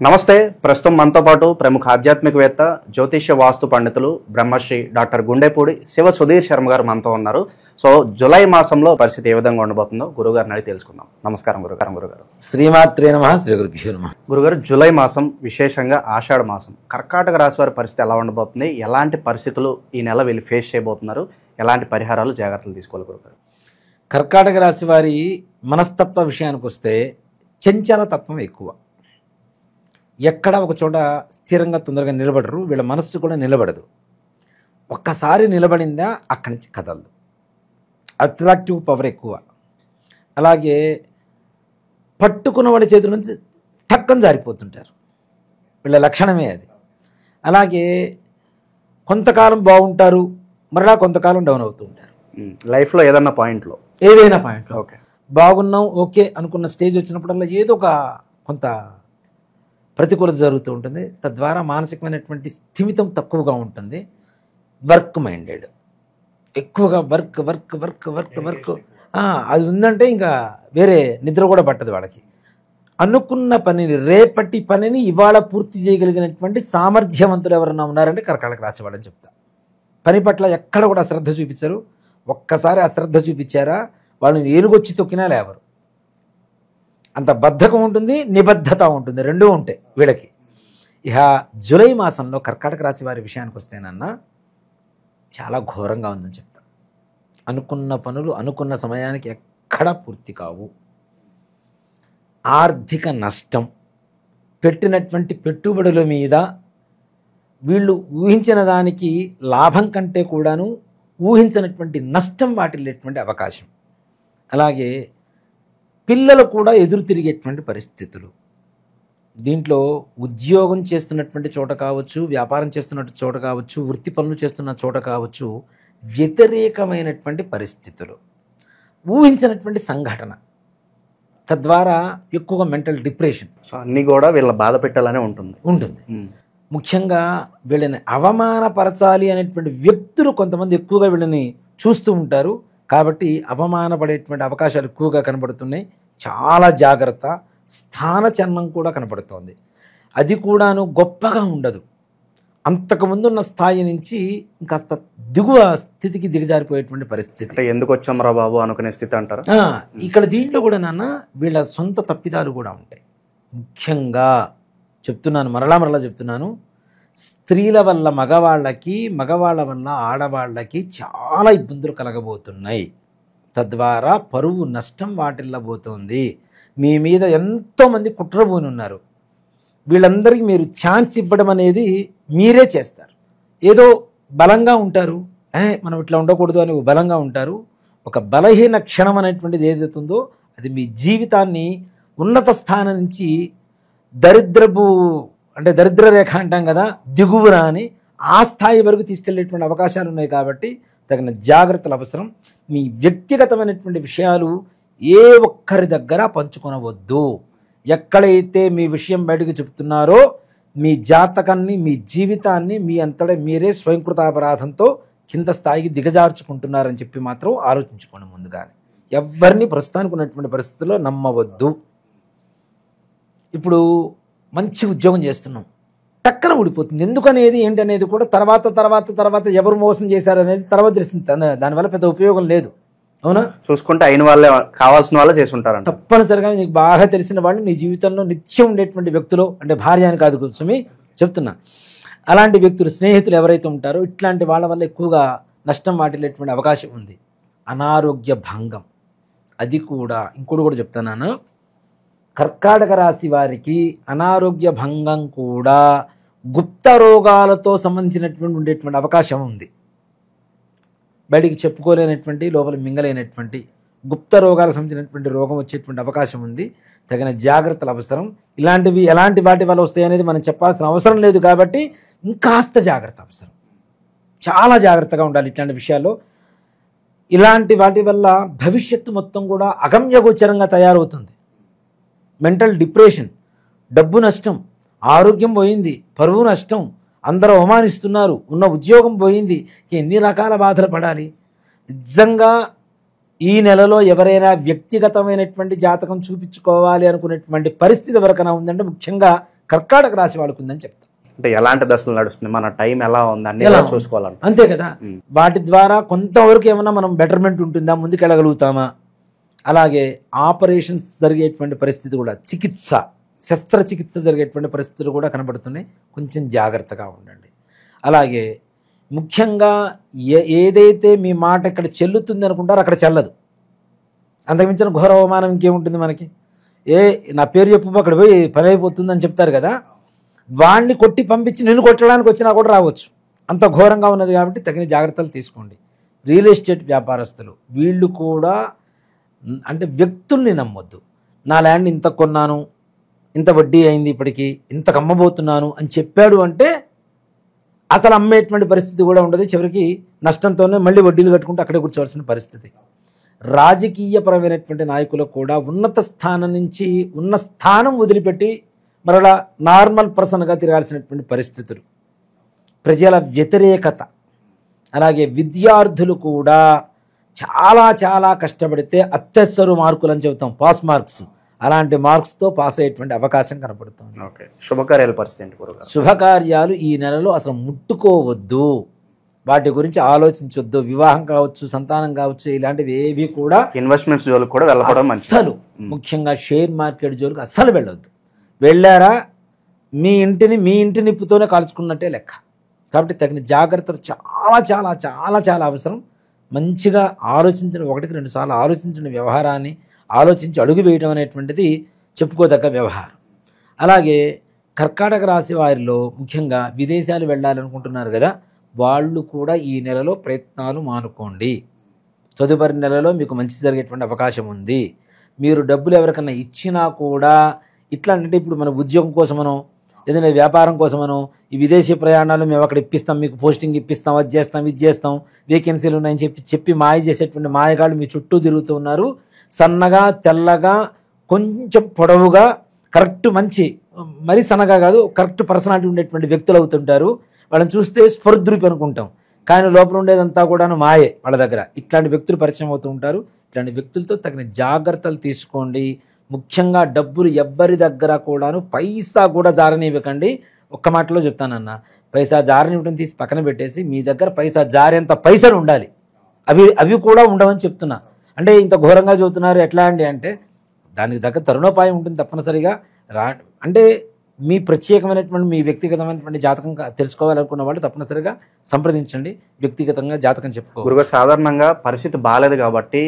నమస్తే. ప్రస్తుతం మనతో పాటు ప్రముఖ ఆధ్యాత్మికవేత్త, జ్యోతిష్య వాస్తు పండితులు బ్రహ్మశ్రీ డాక్టర్ గుండెపూడి శివ సుధీర్ శర్మ గారు మనతో ఉన్నారు. సో జూలై మాసంలో పరిస్థితి ఏ విధంగా ఉండబోతుందో గురుగారిని అడిగి తెలుసుకుందాం. నమస్కారం గురుగారు. శ్రీమాత్రే నమః. శ్రీ గురుభ్యో నమః. గురుగారు, జూలై మాసం, విశేషంగా ఆషాఢ మాసం, కర్కాటక రాశి వారి పరిస్థితి ఎలా ఉండబోతుంది? ఎలాంటి పరిస్థితులు ఈ నెల వీళ్ళు ఫేస్ చేయబోతున్నారు? ఎలాంటి పరిహారాలు, జాగ్రత్తలు తీసుకోవాలి గురుగారు? కర్కాటక రాశి వారి మనస్తత్వ విషయానికి వస్తే చంచల తత్వం ఎక్కువ. ఎక్కడ ఒక చోట స్థిరంగా తొందరగా నిలబడరు. వీళ్ళ మనస్సు కూడా నిలబడదు. ఒక్కసారి నిలబడిందా అక్కడి నుంచి కదలదు. అట్రాక్టివ్ పవర్ ఎక్కువ. అలాగే పట్టుకున్న వాడి చేతుల నుంచి టక్కన జారిపోతుంటారు. వీళ్ళ లక్షణమే అది. అలాగే కొంతకాలం బాగుంటారు, మరలా కొంతకాలం డౌన్ అవుతూ ఉంటారు. లైఫ్లో ఏదైనా పాయింట్లో ఓకే బాగున్నాం, ఓకే అనుకున్న స్టేజ్ వచ్చినప్పుడల్లా ఏదో ఒక కొంత ప్రతికూలత జరుగుతూ ఉంటుంది. తద్వారా మానసికమైనటువంటి స్థిమితం తక్కువగా ఉంటుంది. వర్క్ మైండెడ్, ఎక్కువగా work work work work work అది ఉందంటే ఇంకా వేరే నిద్ర కూడా పట్టదు వాళ్ళకి. అనుకున్న పనిని, రేపటి పనిని ఇవాళ పూర్తి చేయగలిగినటువంటి సామర్థ్యవంతులు ఎవరన్నా ఉన్నారంటే కర్కాటక రాశి వాళ్ళని చెప్తా. పని పట్ల ఎక్కడ కూడా అశ్రద్ధ చూపించరు. ఒక్కసారి అశ్రద్ధ చూపించారా వాళ్ళని ఏనుగొచ్చి తొక్కినా లేవరు. అంత బద్ధకం ఉంటుంది, నిబద్ధత ఉంటుంది, రెండూ ఉంటాయి వీళ్ళకి. ఇక జూలై మాసంలో కర్కాటక రాశి వారి విషయానికి వస్తేనన్నా చాలా ఘోరంగా ఉందని చెప్తా. అనుకున్న పనులు అనుకున్న సమయానికి ఎక్కడా పూర్తి కావు. ఆర్థిక నష్టం, పెట్టినటువంటి పెట్టుబడుల మీద వీళ్ళు ఊహించిన దానికి లాభం కంటే కూడాను ఊహించినటువంటి నష్టం వాటిల్లేటువంటి అవకాశం. అలాగే పిల్లలు కూడా ఎదురు తిరిగేటువంటి పరిస్థితులు. దీంట్లో ఉద్యోగం చేస్తున్నటువంటి చోట కావచ్చు, వ్యాపారం చేస్తున్న చోట కావచ్చు, వృత్తి పనులు చేస్తున్న చోట కావచ్చు, వ్యతిరేకమైనటువంటి పరిస్థితులు, ఊహించినటువంటి సంఘటన, తద్వారా ఎక్కువగా మెంటల్ డిప్రెషన్. సో అన్నీ కూడా వీళ్ళ బాధ పెట్టాలనే ఉంటుంది. ముఖ్యంగా వీళ్ళని అవమానపరచాలి అనేటువంటి వ్యక్తులు కొంతమంది ఎక్కువగా వీళ్ళని చూస్తూ ఉంటారు. కాబట్టి అవమానపడేటువంటి అవకాశాలు ఎక్కువగా కనబడుతున్నాయి. చాలా జాగ్రత్త. స్థానచలనం కూడా కనబడుతోంది. అది కూడాను గొప్పగా ఉండదు. అంతకుముందున్న స్థాయి నుంచి ఇంకాస్త దిగువ స్థితికి దిగజారిపోయేటువంటి పరిస్థితి. ఎందుకు వచ్చామరా బాబు అనుకునే స్థితి అంటారు. ఇక్కడ దీంట్లో కూడా నాన్న వీళ్ళ సొంత తప్పిదాలు కూడా ఉంటాయి. ముఖ్యంగా చెప్తున్నాను, మరలా చెప్తున్నాను, స్త్రీల వల్ల మగవాళ్ళకి, మగవాళ్ళ వల్ల ఆడవాళ్ళకి చాలా ఇబ్బందులు కలగబోతున్నాయి. తద్వారా పరువు నష్టం వాటిల్లబోతోంది. మీ మీద ఎంతోమంది కుట్రబోని ఉన్నారు. వీళ్ళందరికీ మీరు ఛాన్స్ ఇవ్వడం అనేది మీరే చేస్తారు. ఏదో బలంగా ఉంటారు, మనం ఇట్లా ఉండకూడదు అని బలంగా ఉంటారు. ఒక బలహీన క్షణం అనేటువంటిది ఏదైతుందో అది మీ జీవితాన్ని ఉన్నత స్థానం నుంచి దరిద్ర రేఖ అంటాం కదా, దిగువన అని ఆ స్థాయి వరకు తీసుకెళ్లేటువంటి అవకాశాలు ఉన్నాయి. కాబట్టి తగిన జాగ్రత్తలు అవసరం. మీ వ్యక్తిగతమైనటువంటి విషయాలు ఏ ఒక్కరి దగ్గర పంచుకొనవద్దు. ఎక్కడైతే మీ విషయం బయటకు చెప్తున్నారో మీ జాతకాన్ని, మీ జీవితాన్ని మీ అంతటా మీరే స్వయంకృతాపరాధంతో కింద స్థాయికి దిగజార్చుకుంటున్నారని చెప్పి మాత్రం ఆలోచించుకోండి ముందుగానే. ఎవరిని ప్రస్తుతానికి ఉన్నటువంటి పరిస్థితుల్లో నమ్మవద్దు. ఇప్పుడు మంచి ఉద్యోగం చేస్తున్నాం, టక్కన ఊడిపోతుంది. ఎందుకనేది ఏంటనేది కూడా తర్వాత ఎవరు మోసం చేశారనేది తర్వాత తెలిసింది. దానివల్ల పెద్ద ఉపయోగం లేదు. అవునా? చూసుకుంటే అయిన వాళ్ళే, కావాల్సిన వాళ్ళే చేసి ఉంటారు. తప్పనిసరిగా నీకు బాగా తెలిసిన వాళ్ళు నీ జీవితంలో నిత్యం ఉండేటువంటి వ్యక్తులు, అంటే భార్య అని కాదు కోసమే చెప్తున్నా, అలాంటి వ్యక్తులు, స్నేహితులు ఎవరైతే ఉంటారో ఇట్లాంటి వాళ్ళ వల్ల ఎక్కువగా నష్టం వాటిల్లేటువంటి అవకాశం ఉంది. అనారోగ్య భంగం, అది కూడా ఇంకోటి కూడా చెప్తున్నాను. కర్కాటక రాశి వారికి అనారోగ్య భంగం కూడా గుప్త రోగాలతో సంబంధించినటువంటి ఉండేటువంటి అవకాశం ఉంది. బయటికి చెప్పుకోలేనటువంటి, లోపల మింగలేనటువంటి గుప్త రోగాలకు సంబంధించినటువంటి రోగం వచ్చేటువంటి అవకాశం ఉంది. తగిన జాగ్రత్తలు అవసరం. ఇలాంటివి ఎలాంటి వాటి వల్ల వస్తాయనేది మనం చెప్పాల్సిన అవసరం లేదు. కాబట్టి ఇంకాస్త జాగ్రత్త అవసరం. చాలా జాగ్రత్తగా ఉండాలి ఇట్లాంటి విషయాల్లో. ఇలాంటి వాటి వల్ల భవిష్యత్తు మొత్తం కూడా అగమ్యగోచరంగా తయారవుతుంది. మెంటల్ డిప్రెషన్, డబ్బు నష్టం, ఆరోగ్యం పోయింది, పరువు నష్టం, అందరూ అవమానిస్తున్నారు, ఉన్న ఉద్యోగం పోయింది, ఎన్ని రకాల బాధలు పడాలి. నిజంగా ఈ నెలలో ఎవరైనా వ్యక్తిగతమైనటువంటి జాతకం చూపించుకోవాలి అనుకునేటువంటి పరిస్థితి ఎవరికైనా ఉందంటే ముఖ్యంగా కర్కాటక రాశి వాళ్ళకు ఉందని చెప్తాను. అంటే ఎలాంటి దశలు నడుస్తుంది, మన టైం ఎలా ఉంది అన్ని ఎలా కూడా చూసుకోవాలంట. అంతే కదా. వాటి ద్వారా కొంతవరకు ఏమన్నా మనం బెటర్మెంట్ ఉంటుందా, ముందుకెళ్ళగలుగుతామా. అలాగే ఆపరేషన్స్ జరిగేటువంటి పరిస్థితి కూడా, శస్త్రచికిత్స జరిగేటువంటి పరిస్థితులు కూడా కనబడుతున్నాయి. కొంచెం జాగ్రత్తగా ఉండండి. అలాగే ముఖ్యంగా ఏదైతే మీ మాట ఇక్కడ చెల్లుతుంది అనుకుంటారో అక్కడ చెల్లదు. అంతకుమించిన ఘోర అవమానం ఇంకేముంటుంది మనకి. నా పేరు చెప్పు అక్కడ పోయి పని అయిపోతుందని చెప్తారు కదా, వాణ్ణి కొట్టి పంపించి నిన్ను కొట్టడానికి వచ్చినా కూడా రావచ్చు. అంత ఘోరంగా ఉన్నది కాబట్టి తగిన జాగ్రత్తలు తీసుకోండి. రియల్ ఎస్టేట్ వ్యాపారస్తులు వీళ్ళు కూడా అంటే వ్యక్తుల్ని నమ్మొద్దు. నా ల్యాండ్ ఇంత కొన్నాను, ఇంత వడ్డీ అయింది, ఇప్పటికీ ఇంతకు అమ్మబోతున్నాను అని చెప్పాడు అంటే అసలు అమ్మేటువంటి పరిస్థితి కూడా ఉండదు. చివరికి నష్టంతోనే మళ్ళీ వడ్డీలు కట్టుకుంటూ అక్కడే కూర్చోవలసిన పరిస్థితి. రాజకీయపరమైనటువంటి నాయకులకు కూడా ఉన్నత స్థానం నుంచి ఉన్న స్థానం వదిలిపెట్టి మరలా నార్మల్ పర్సన్గా తిరగాల్సినటువంటి పరిస్థితులు, ప్రజల వ్యతిరేకత. అలాగే విద్యార్థులు కూడా చాలా చాలా కష్టపడితే అత్యవసర మార్కులు అని చెబుతాం, పాస్ మార్క్స్, అలాంటి మార్క్స్తో పాస్ అయ్యేటువంటి అవకాశం కనపడుతుంది. ఓకే, శుభకార్యాల పరిస్థితి ఏంటి గురుగారు? శుభకార్యాలు ఈ నెలలో అసలు ముట్టుకోవద్దు, వాటి గురించి ఆలోచించొద్దు. వివాహం కావచ్చు, సంతానం కావచ్చు, ఇలాంటివి ఏవి కూడా. ఇన్వెస్ట్మెంట్స్ జోలికి కూడా వెళ్ళకపోవడం మంచిది. అసలు ముఖ్యంగా షేర్ మార్కెట్ జోలికి అస్సలు వెళ్ళొద్దు. వెళ్ళారా మీ ఇంటి నిప్పుతోనే కాల్చుకున్నట్టే లెక్క. కాబట్టి తగిన జాగ్రత్తలు చాలా చాలా చాలా చాలా అవసరం. మంచిగా ఆలోచించిన, 1-2 సార్లు ఆలోచించిన వ్యవహారాన్ని ఆలోచించి అడుగు వేయడం అనేటువంటిది చెప్పుకోదగ్గ వ్యవహారం. అలాగే కర్కాటక రాశి వారిలో ముఖ్యంగా విదేశాలు వెళ్ళాలనుకుంటున్నారు కదా, వాళ్ళు కూడా ఈ నెలలో ప్రయత్నాలు మానుకోండి. తదుపరి నెలలో మీకు మంచి జరిగేటువంటి అవకాశం ఉంది. మీరు డబ్బులు ఎవరికన్నా ఇచ్చినా కూడా ఇట్లా అంటే, ఇప్పుడు మన ఉద్యోగం కోసమనో ఏదైనా వ్యాపారం కోసమనో ఈ విదేశీ ప్రయాణాలు మేము అక్కడ ఇప్పిస్తాం, మీకు పోస్టింగ్ ఇప్పిస్తాం, అది చేస్తాం, ఇది చేస్తాం, వేకెన్సీలు ఉన్నాయని చెప్పి మాయ చేసేటువంటి మాయగాళ్ళు మీ చుట్టూ తిరుగుతూ ఉన్నారు. సన్నగా, తెల్లగా, కొంచెం పొడవుగా, కరెక్ట్ మంచి, మరీ సన్నగా కాదు, కరెక్ట్ పర్సనాలిటీ ఉండేటువంటి వ్యక్తులు అవుతుంటారు. వాళ్ళని చూస్తే స్ఫూర్ద్రూపి అనుకుంటాం, కానీ లోపల ఉండేదంతా కూడాను మాయే వాళ్ళ దగ్గర. ఇట్లాంటి వ్యక్తులు పరిచయం అవుతూ ఉంటారు. ఇట్లాంటి వ్యక్తులతో తగిన జాగ్రత్తలు తీసుకోండి. ముఖ్యంగా డబ్బులు ఎవ్వరి దగ్గర కూడాను పైసా కూడా జారనివ్వకండి. ఒక్క మాటలో చెప్తానన్న, పైసా జారనివ్వడం తీసి పక్కన పెట్టేసి మీ దగ్గర పైసా జారేంత పైసలు ఉండాలి. అవి కూడా ఉండవని చెప్తున్నా. అంటే ఇంత ఘోరంగా చెబుతున్నారు ఎట్లా అండి అంటే, దానికి దగ్గర తరుణోపాయం ఉంటుంది తప్పనిసరిగా. అంటే మీ ప్రత్యేకమైనటువంటి, మీ వ్యక్తిగతమైనటువంటి జాతకం తెలుసుకోవాలనుకున్న వాళ్ళు తప్పనిసరిగా సంప్రదించండి, వ్యక్తిగతంగా జాతకం చెప్పుకో. గురుగారు, సాధారణంగా పరిస్థితి బాగాలేదు కాబట్టి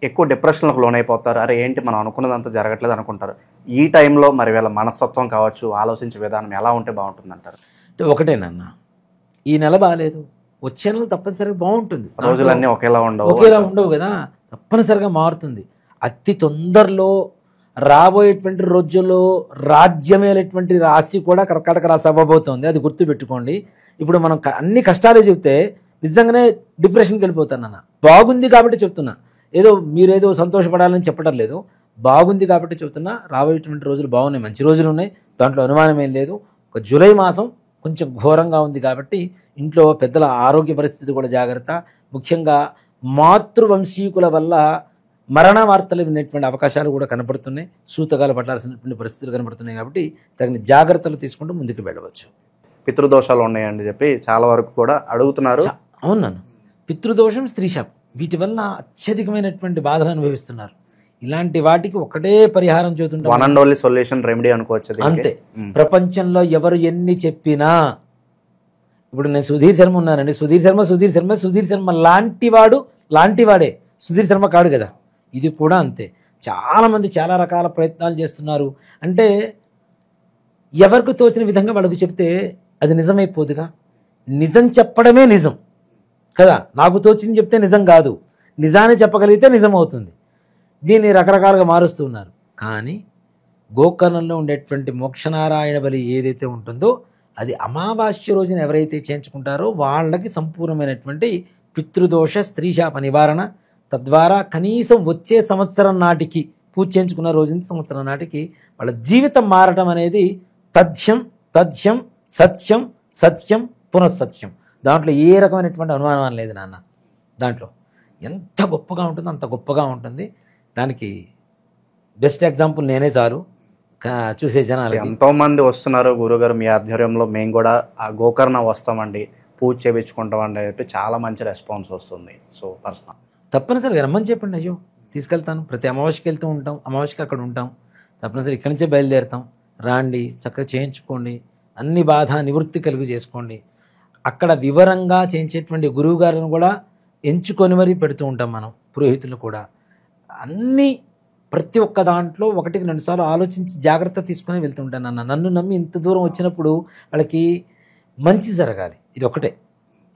ఎక్కువ డిప్రెషన్లకు లోనైపోతారు. అరే ఏంటి మనం అనుకున్నదంతా జరగట్లేదు అనుకుంటారు. ఈ టైంలో మరి వీళ్ళ మనస్తత్వం కావచ్చు, ఆలోచించే విధానం ఎలా ఉంటే బాగుంటుంది అంటారు? అంటే ఒకటేనన్న, ఈ నెల బాగాలేదు, వచ్చే నెల తప్పనిసరిగా బాగుంటుంది. రోజులన్నీ ఒకేలా ఉండవు కదా, తప్పనిసరిగా మారుతుంది. అతి తొందరలో రాబోయేటువంటి రోజుల్లో రాజ్యమేటువంటి రాశి కూడా కర్కాటక రాశి అవ్వబోతోంది. అది గుర్తుపెట్టుకోండి. ఇప్పుడు మనం అన్ని కష్టాలే చెబితే నిజంగానే డిప్రెషన్కి వెళ్ళిపోతానన్న. బాగుంది కాబట్టి చెప్తున్నా, మీరేదో సంతోషపడాలని చెప్పడం లేదు, బాగుంది కాబట్టి చెప్తున్నా. రాబోయేటువంటి రోజులు బాగున్నాయి, మంచి రోజులు ఉన్నాయి, దాంట్లో అనుమానం ఏం లేదు. ఒక జూలై మాసం కొంచెం ఘోరంగా ఉంది కాబట్టి ఇంట్లో పెద్దల ఆరోగ్య పరిస్థితి కూడా జాగ్రత్త. ముఖ్యంగా మాతృవంశీకుల వల్ల మరణ వార్తలు వినేటువంటి అవకాశాలు కూడా కనపడుతున్నాయి. సూతకాలు పట్టాల్సినటువంటి పరిస్థితులు కనపడుతున్నాయి. కాబట్టి తగిన జాగ్రత్తలు తీసుకుంటూ ముందుకు వెళ్ళవచ్చు. పితృదోషాలు ఉన్నాయని చెప్పి చాలా వరకు కూడా అడుగుతున్నారు. అవునన్నా, పితృదోషం, స్త్రీశాపం, వీటి వల్ల అత్యధికమైనటువంటి బాధలు అనుభవిస్తున్నారు. ఇలాంటి వాటికి ఒకటే పరిహారం చూస్తుంటారు, one and only solution, remedy అనుకోవచ్చు అంతే. ప్రపంచంలో ఎవరు ఎన్ని ఇప్పుడు నేను సుధీర్ శర్మ ఉన్నానండి, సుధీర్ శర్మ లాంటివాడే సుధీర్ శర్మ కాడు కదా. ఇది కూడా అంతే. చాలామంది చాలా రకాల ప్రయత్నాలు చేస్తున్నారు. అంటే ఎవరికి తోచిన విధంగా వాళ్ళకు చెప్తే అది నిజమైపోదుగా. నిజం చెప్పడమే నిజం కదా, నాకు తోచింది చెప్తే నిజం కాదు, నిజాన్ని చెప్పగలిగితే నిజం అవుతుంది. దీన్ని రకరకాలుగా మారుస్తూ ఉన్నారు. కానీ గోకర్ణంలో ఉండేటువంటి మోక్షనారాయణ బలి ఏదైతే ఉంటుందో అది అమావాస్య రోజున ఎవరైతే చేయించుకుంటారో వాళ్ళకి సంపూర్ణమైనటువంటి పితృదోష, స్త్రీశాప నివారణ, తద్వారా కనీసం వచ్చే సంవత్సరం నాటికి పూజ చేయించుకున్న రోజు నుంచి సంవత్సరం నాటికి వాళ్ళ జీవితం మారడం అనేది తథ్యం, సత్యం, సత్యం, పునఃసత్యం. దాంట్లో ఏ రకమైనటువంటి అనుమానం లేదు నాన్న. దాంట్లో ఎంత గొప్పగా ఉంటుందో అంత గొప్పగా ఉంటుంది. దానికి బెస్ట్ ఎగ్జాంపుల్ నేనే చాలు. చూసే జనాలకి. ఎంతో మంది వస్తున్నారు గురుగారు మీ ఆధ్వర్యంలో, మేము కూడా ఆ గోకర్ణ వస్తామండి, పూజ చేయించుకుంటామండి అని చెప్పి చాలా మంచి రెస్పాన్స్ వస్తుంది. సో పర్సనల్ తప్పనిసరిగా రమ్మని చెప్పండి. అయ్యో తీసుకెళ్తాను, ప్రతి అమావాస్యకి వెళ్తూ ఉంటాం, అమావాస్యకి అక్కడ ఉంటాం, తప్పనిసరి ఇక్కడి నుంచే బయలుదేరుతాం. రాండి, చక్కగా చేయించుకోండి, అన్ని బాధ నివృత్తి కలుగు చేసుకోండి. అక్కడ వివరంగా చేయించేటువంటి గురువు గారిని కూడా ఎంచుకొని మరీ పెడుతూ ఉంటాం మనం, పురోహితులు కూడా. అన్నీ ప్రతి ఒక్క దాంట్లో 1-2 సార్లు ఆలోచించి జాగ్రత్త తీసుకుని వెళ్తుంటాను. నన్ను నమ్మి ఇంత దూరం వచ్చినప్పుడు వాళ్ళకి మంచి జరగాలి, ఇది ఒకటే.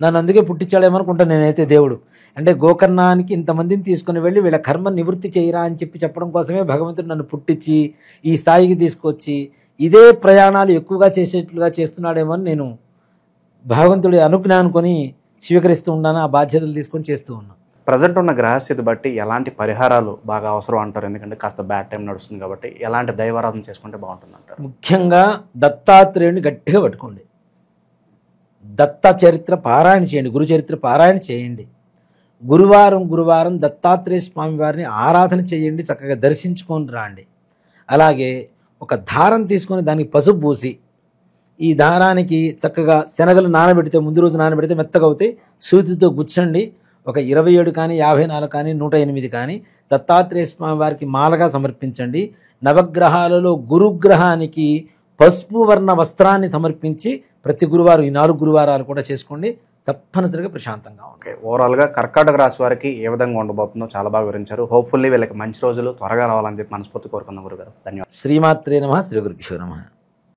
నన్ను అందుకే పుట్టించాడేమనుకుంటాను నేనైతే దేవుడు. అంటే గోకర్ణానికి ఇంతమందిని తీసుకుని వెళ్ళి వీళ్ళ కర్మ నివృత్తి చేయరా అని చెప్పడం కోసమే భగవంతుడు నన్ను పుట్టించి ఈ స్థాయికి తీసుకొచ్చి ఇదే ప్రయాణాలు ఎక్కువగా చేసేట్లుగా చేస్తున్నాడేమో అని నేను భగవంతుడి అనుజ్ఞ అనుకొని స్వీకరిస్తూ ఉన్నాను. ఆ బాధ్యతలు తీసుకొని చేస్తూ ఉన్నాను. ప్రజెంట్ ఉన్న గ్రహస్థితి బట్టి ఎలాంటి పరిహారాలు బాగా అవసరం అంటారు? ఎందుకంటే కాస్త బ్యాడ్ టైం నడుస్తుంది కాబట్టి ఎలాంటి దైవారాధన చేసుకుంటే బాగుంటుంది అంటారు? ముఖ్యంగా దత్తాత్రేయుని గట్టిగా పట్టుకోండి. దత్త చరిత్ర పారాయణ చేయండి, గురు చరిత్ర పారాయణ చేయండి. గురువారం దత్తాత్రేయ స్వామి వారిని ఆరాధన చేయండి, చక్కగా దర్శించుకొని రండి. అలాగే ఒక దారం తీసుకొని దానికి పసుపు పూసి, ఈ దారానికి చక్కగా శనగలు నానబెడితే, ముందు రోజు నానబెడితే మెత్తగా అవుతాయి, సూదితో గుచ్చండి. ఒక 27 కానీ 54 కానీ 108 కానీ దత్తాత్రేయ స్వామి వారికి మాలగా సమర్పించండి. నవగ్రహాలలో గురుగ్రహానికి పసుపు వర్ణ వస్త్రాన్ని సమర్పించి ప్రతి గురువారం, ఈ 4 గురువారాలు కూడా చేసుకోండి, తప్పనిసరిగా ప్రశాంతంగా ఉంటాయి. ఓకే, ఓవరాల్గా కర్కాటక రాశి వారికి ఏ విధంగా ఉండబోతుందో చాలా బాగా వివరించారు. హోప్ఫుల్లీ వీళ్ళకి మంచి రోజులు త్వరగా రావాలని చెప్పి మనస్ఫూర్తి కోరుకుందాం గురుగారు. ధన్యవాదాలు. శ్రీమాత్రే నమః. శ్రీ గురుభ్యో నమః.